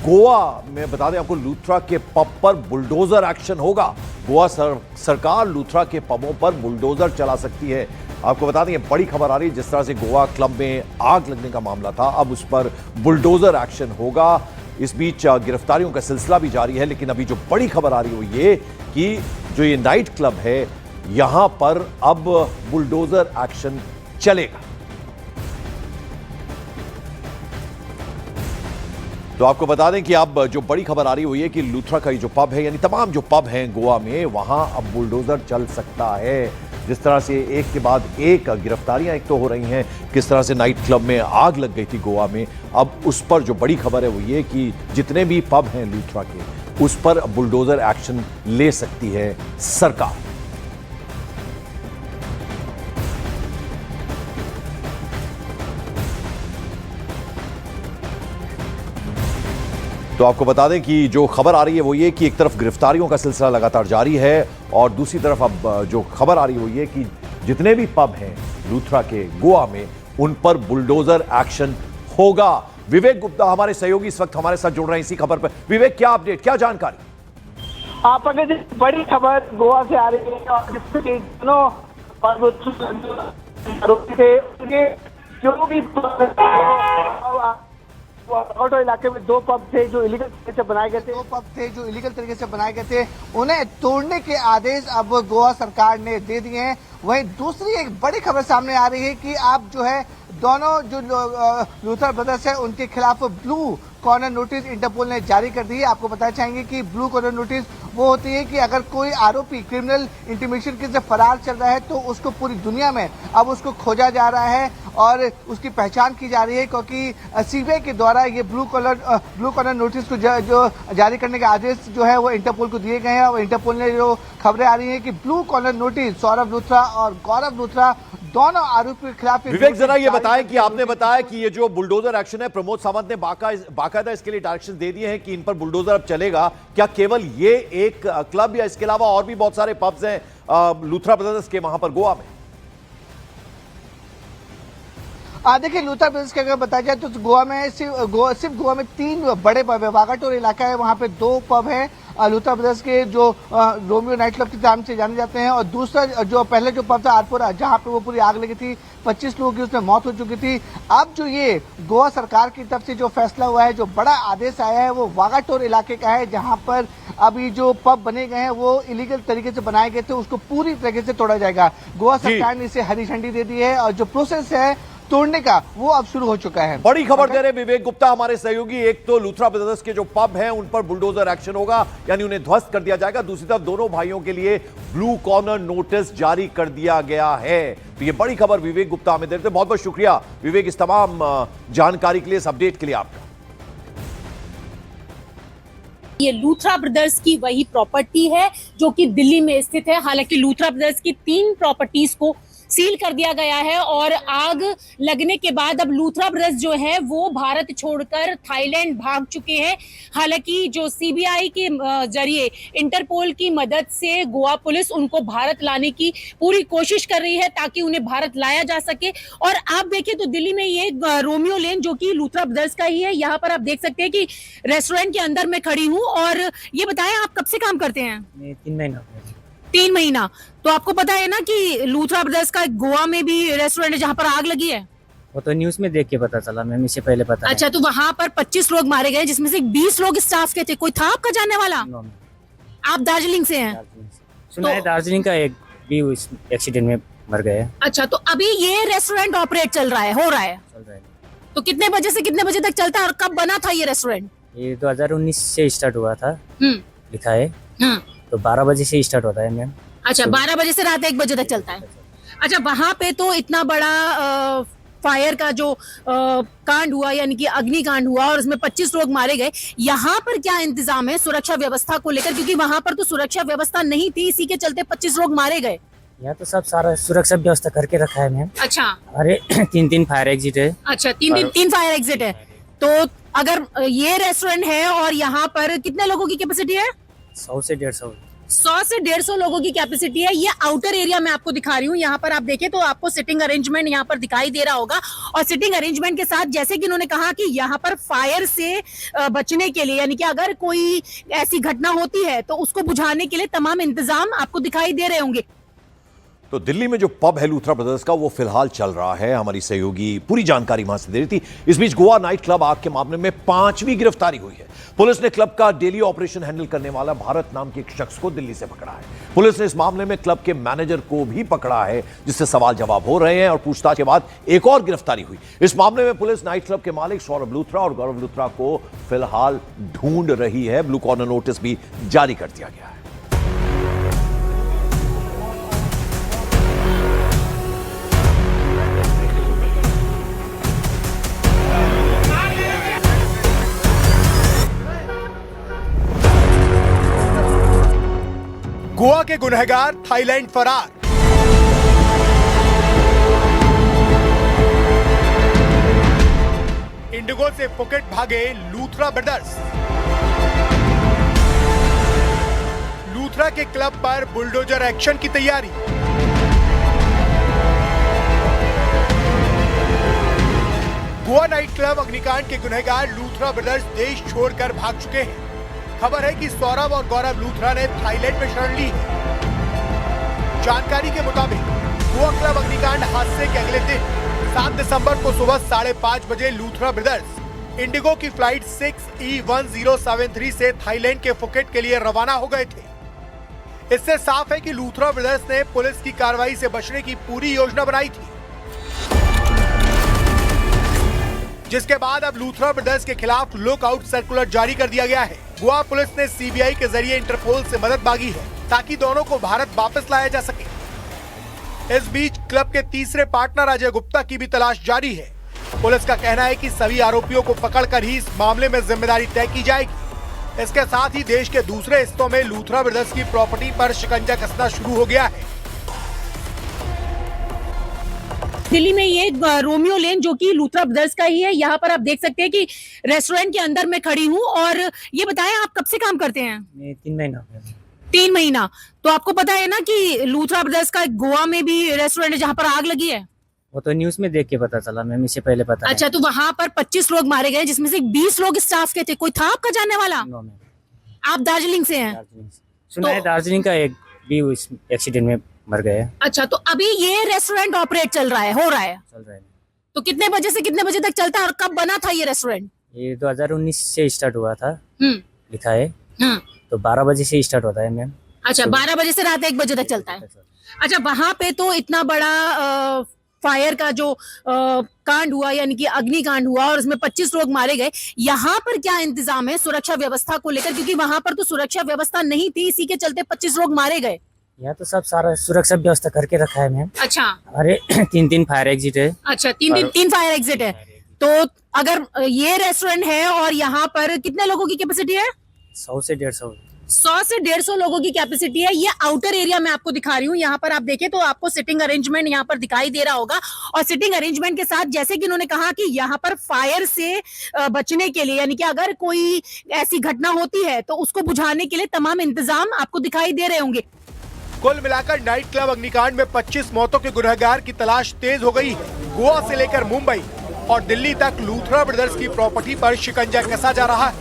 गोवा में बता दें आपको, लूथरा के पब पर बुलडोजर एक्शन होगा। गोवा सरकार लूथरा के पबों पर बुलडोजर चला सकती है। आपको बता दें, बड़ी खबर आ रही है, जिस तरह से गोवा क्लब में आग लगने का मामला था, अब उस पर बुलडोजर एक्शन होगा। इस बीच गिरफ्तारियों का सिलसिला भी जारी है, लेकिन अभी जो बड़ी खबर आ रही है वो ये कि जो ये नाइट क्लब है, यहां पर अब बुलडोजर एक्शन चलेगा। तो आपको बता दें कि अब जो बड़ी खबर आ रही हुई है कि लूथरा का ये जो पब है, यानी तमाम जो पब हैं गोवा में, वहां अब बुलडोजर चल सकता है। जिस तरह से एक के बाद एक गिरफ्तारियां एक तो हो रही हैं, किस तरह से नाइट क्लब में आग लग गई थी गोवा में, अब उस पर जो बड़ी खबर है वो ये कि जितने भी पब हैं लूथरा के, उस पर बुलडोजर एक्शन ले सकती है सरकार। तो आपको बता दें कि जो खबर आ रही है वो ये कि एक तरफ गिरफ्तारियों का सिलसिला लगातार जारी है और दूसरी तरफ अब जो खबर आ रही है वो ये कि जितने भी पब हैं लूथरा के गोवा में, उन पर बुलडोजर एक्शन होगा। विवेक गुप्ता हमारे सहयोगी इस वक्त हमारे साथ जुड़ रहे हैं इसी खबर पर। विवेक, क्या अपडेट, क्या जानकारी? आप अगर बड़ी खबर गोवा से आ रही है और जिसके दोनों आरोपी थे, उनके जो भी ऑटो इलाके में दो पब थे जो इलीगल तरीके से बनाए गए थे, उन्हें तोड़ने के आदेश अब गोवा सरकार ने दे दिए हैं। वहीं दूसरी एक बड़ी खबर सामने आ रही है कि अब जो है दोनों जो लूथर ब्रदर्स है उनके खिलाफ ब्लू कॉर्नर नोटिस इंटरपोल ने जारी कर दी है। आपको बताना चाहेंगे कि ब्लू कॉर्नर नोटिस वो होती है कि अगर कोई आरोपी क्रिमिनल इंटीमेशन के से फरार चल रहा है तो उसको पूरी दुनिया में अब उसको खोजा जा रहा है और उसकी पहचान की जा रही है, क्योंकि सीबीआई के द्वारा ये ब्लू कॉर्नर नोटिस को जो जारी करने के आदेश जो है वो इंटरपोल को दिए गए हैं। और इंटरपोल ने जो खबरें आ रही है कि blue corner notice Saurabh Luthra और गौरव लूथरा दोनों आरोपियों के खिलाफ। विवेक, जरा ये बताएं कि आपने बताया कि ये जो बुलडोजर एक्शन है, प्रमोद सावंत ने बाकायदा इसके लिए डायरेक्शन दे दिए हैं कि इन पर बुलडोजर अब चलेगा। क्या केवल ये एक क्लब या इसके अलावा और भी बहुत सारे पब्स हैं लूथरा ब्रदर्स के वहां पर गोवा में? देखिए, लूथरा ब्रदर्स की अगर बताया जाए तो गोवा में सिर्फ गोवा में 3 बड़े पब है। वागाटोर इलाका है, वहाँ पे 2 पब है लूथरा ब्रदर्स के जो रोमियो नाइट क्लब के नाम से जाने जाते हैं। और दूसरा जो पहले जो पब था आरपुरा, जहाँ पे वो पूरी आग लगी थी, 25 लोगों की उसमें मौत हो चुकी थी। अब जो ये गोवा सरकार की तरफ से जो फैसला हुआ है, जो बड़ा आदेश आया है, वो वागाटोर इलाके का है, जहाँ पर अभी जो पब बने गए हैं वो इलीगल तरीके से बनाए गए थे, उसको पूरी तरीके से तोड़ा जाएगा। गोवा सरकार ने इसे हरी झंडी दे दी है और जो प्रोसेस है तोड़ने का वो अब शुरू हो चुका है। बड़ी खबर दे रहे विवेक गुप्ता हमारे सहयोगी। एक तो लूथरा ब्रदर्स के जो पब हैं उन पर बुलडोजर एक्शन होगा, यानी उन्हें ध्वस्त कर दिया जाएगा। दूसरी तरफ दोनों भाइयों के लिए ब्लू कॉर्नर नोटिस जारी कर दिया गया है। तो ये बड़ी खबर विवेक गुप्ता हमें दे रहे थे। बहुत बहुत शुक्रिया विवेक इस तमाम जानकारी के लिए, इस अपडेट के लिए आपका। ये लूथरा ब्रदर्स की वही प्रॉपर्टी है जो कि दिल्ली में स्थित है। हालांकि लूथरा ब्रदर्स की 3 प्रॉपर्टीज को सील कर दिया गया है और आग लगने के बाद अब लूथरा ब्रदर्स जो है वो भारत छोड़कर थाईलैंड भाग चुके हैं। हालांकि जो सीबीआई के जरिए इंटरपोल की मदद से गोवा पुलिस उनको भारत लाने की पूरी कोशिश कर रही है ताकि उन्हें भारत लाया जा सके। और आप देखिए तो दिल्ली में ये रोमियो लेन जो कि लूथरा ब्रदर्स का ही है, यहाँ पर आप देख सकते हैं कि रेस्टोरेंट के अंदर मैं खड़ी हूँ। और ये बताएं, आप कब से काम करते हैं? 3 महीना। 3 महीना। तो आपको पता है ना कि लूथरा ब्रदर्स का गोवा में भी रेस्टोरेंट है जहाँ पर आग लगी है? वो तो न्यूज़ में देख के पता चला मैम, इससे पहले पता अच्छा, तो वहाँ पर 25 लोग मारे गए जिसमें से 20 लोग स्टाफ के थे। कोई था आपका जानने वाला? आप दार्जिलिंग से हैं? सुना है दार्जिलिंग का एक भी एक्सीडेंट में मर गए। अच्छा, तो अभी ये रेस्टोरेंट ऑपरेट चल रहा है, हो रहा है? तो कितने बजे से कितने बजे तक चलता है और कब बना था ये रेस्टोरेंट? ये 2019 से स्टार्ट हुआ था, लिखा है। तो 12 बजे से स्टार्ट होता है मैम। अच्छा, 12 बजे से रात 1 बजे तक चलता है। अच्छा, वहाँ पे तो इतना बड़ा फायर का जो कांड हुआ, यानी कि अग्निकांड हुआ और उसमें 25 लोग मारे गए। यहाँ पर क्या इंतजाम है सुरक्षा व्यवस्था को लेकर? क्योंकि वहाँ पर तो सुरक्षा व्यवस्था नहीं थी, इसी के चलते 25 लोग मारे गए। यहाँ तो सब सारा सुरक्षा व्यवस्था करके रखा है मैम। अच्छा, अरे 3 फायर एग्जिट है। अच्छा, 3 फायर एग्जिट है। तो अगर ये रेस्टोरेंट है और यहाँ पर कितने लोगों की कैपेसिटी है? 100 से 150। 100 से 150 लोगों की कैपेसिटी है। ये आउटर एरिया में आपको दिखा रही हूँ। यहाँ पर आप देखें तो आपको सिटिंग अरेंजमेंट यहाँ पर दिखाई दे रहा होगा, और सिटिंग अरेंजमेंट के साथ जैसे कि उन्होंने कहा कि यहाँ पर फायर से बचने के लिए, यानी कि अगर कोई ऐसी घटना होती है तो उसको बुझाने के लिए तमाम इंतजाम आपको दिखाई दे रहे होंगे। तो दिल्ली में जो पब है लूथरा ब्रदर्स का, वो फिलहाल चल रहा है। हमारी सहयोगी पूरी जानकारी वहां से दे रही थी। इस बीच गोवा नाइट क्लब आग के मामले में 5वीं गिरफ्तारी हुई है। पुलिस ने क्लब का डेली ऑपरेशन हैंडल करने वाला भारत नाम के एक शख्स को दिल्ली से पकड़ा है। पुलिस ने इस मामले में क्लब के मैनेजर को भी पकड़ा है, जिससे सवाल जवाब हो रहे हैं, और पूछताछ के बाद एक और गिरफ्तारी हुई। इस मामले में पुलिस नाइट क्लब के मालिक सौरभ लूथरा और गौरव लूथरा को फिलहाल ढूंढ रही है। ब्लू कॉर्नर नोटिस भी जारी कर दिया गया है। गोवा के गुनहगार थाईलैंड फरार। इंडिगो से फुकेट भागे लूथरा ब्रदर्स। लूथरा के क्लब पर बुलडोजर एक्शन की तैयारी। गोवा नाइट क्लब अग्निकांड के गुनहगार लूथरा ब्रदर्स देश छोड़कर भाग चुके हैं। खबर है कि सौरभ और गौरव लूथरा ने थाईलैंड में शरण ली है। जानकारी के मुताबिक गोवा क्लब अग्निकांड हादसे के अगले दिन 7 दिसंबर को सुबह 5:30 बजे लूथरा ब्रदर्स इंडिगो की फ्लाइट 6E1073 से थाईलैंड के फुकेट के लिए रवाना हो गए थे। इससे साफ है कि लूथरा ब्रदर्स ने पुलिस की कार्रवाई से बचने की पूरी योजना बनाई थी, जिसके बाद अब लूथरा ब्रदर्स के खिलाफ लुकआउट सर्कुलर जारी कर दिया गया है। गोवा पुलिस ने सीबीआई के जरिए इंटरपोल से मदद मांगी है, ताकि दोनों को भारत वापस लाया जा सके। इस बीच क्लब के तीसरे पार्टनर अजय गुप्ता की भी तलाश जारी है। पुलिस का कहना है कि सभी आरोपियों को पकड़कर ही इस मामले में जिम्मेदारी तय की जाएगी। इसके साथ ही देश के दूसरे हिस्सों में लूथरा ब्रदर्स की प्रॉपर्टी पर शिकंजा कसना शुरू हो गया है। दिल्ली में ये रोमियो लेन जो कि लूथरा ब्रदर्स का ही है, यहाँ पर आप देख सकते हैं कि रेस्टोरेंट के अंदर मैं खड़ी हूँ। और ये बताएं, आप कब से काम करते हैं? 3 महीना। 3 महीना। तो आपको पता है ना कि लूथरा ब्रदर्स का गोवा में भी रेस्टोरेंट है जहाँ पर आग लगी है? वो तो न्यूज में देख के पता चला मैम, इससे पहले पता अच्छा, तो वहाँ पर 25 लोग मारे गए, जिसमें से 20 लोग स्टाफ के थे। कोई था आपका जानने वाला? आप दार्जिलिंग से हैं? सुना है दार्जिलिंग का एक भी उस एक्सीडेंट में मर गए। अच्छा, तो अभी ये रेस्टोरेंट ऑपरेट चल रहा है, हो रहा है? चल रहा है। तो कितने बजे से कितने बजे तक चलता है, और कब बना था ये रेस्टोरेंट? ये 2019 से स्टार्ट हुआ था, लिखा है। हाँ। तो 12 बजे से स्टार्ट होता है मैम। अच्छा, 12 बजे से रात 1 बजे तक चलता है। अच्छा, वहां पे तो इतना बड़ा फायर का जो कांड हुआ, यानी कि अग्निकांड हुआ, और उसमें 25 लोग मारे गए। यहाँ पर क्या इंतजाम है सुरक्षा व्यवस्था को लेकर? क्योंकि वहां पर तो सुरक्षा व्यवस्था नहीं थी, इसी के चलते 25 लोग मारे गए। यहाँ तो सब सारा सुरक्षा व्यवस्था करके रखा है मैम। अच्छा। अरे 3 फायर एग्जिट है। अच्छा, 3 फायर एग्जिट है। तो अगर ये रेस्टोरेंट है और यहाँ पर कितने लोगों की कैपेसिटी है? 100 से 150। 100 से 150 लोगों की कैपेसिटी है। ये आउटर एरिया में आपको दिखा रही हूँ। यहाँ पर आप देखें तो आपको सिटिंग अरेंजमेंट यहाँ पर दिखाई दे रहा होगा, और सिटिंग अरेंजमेंट के साथ जैसे कि उन्होंने कहा कि यहाँ पर फायर से बचने के लिए, यानी कि अगर कोई ऐसी घटना होती है तो उसको बुझाने के लिए तमाम इंतजाम आपको दिखाई दे रहे होंगे। कुल मिलाकर नाइट क्लब अग्निकांड में 25 मौतों के गुनहगार की तलाश तेज हो गई है। गोवा से लेकर मुंबई और दिल्ली तक लूथरा ब्रदर्स की प्रॉपर्टी पर शिकंजा कसा जा रहा है।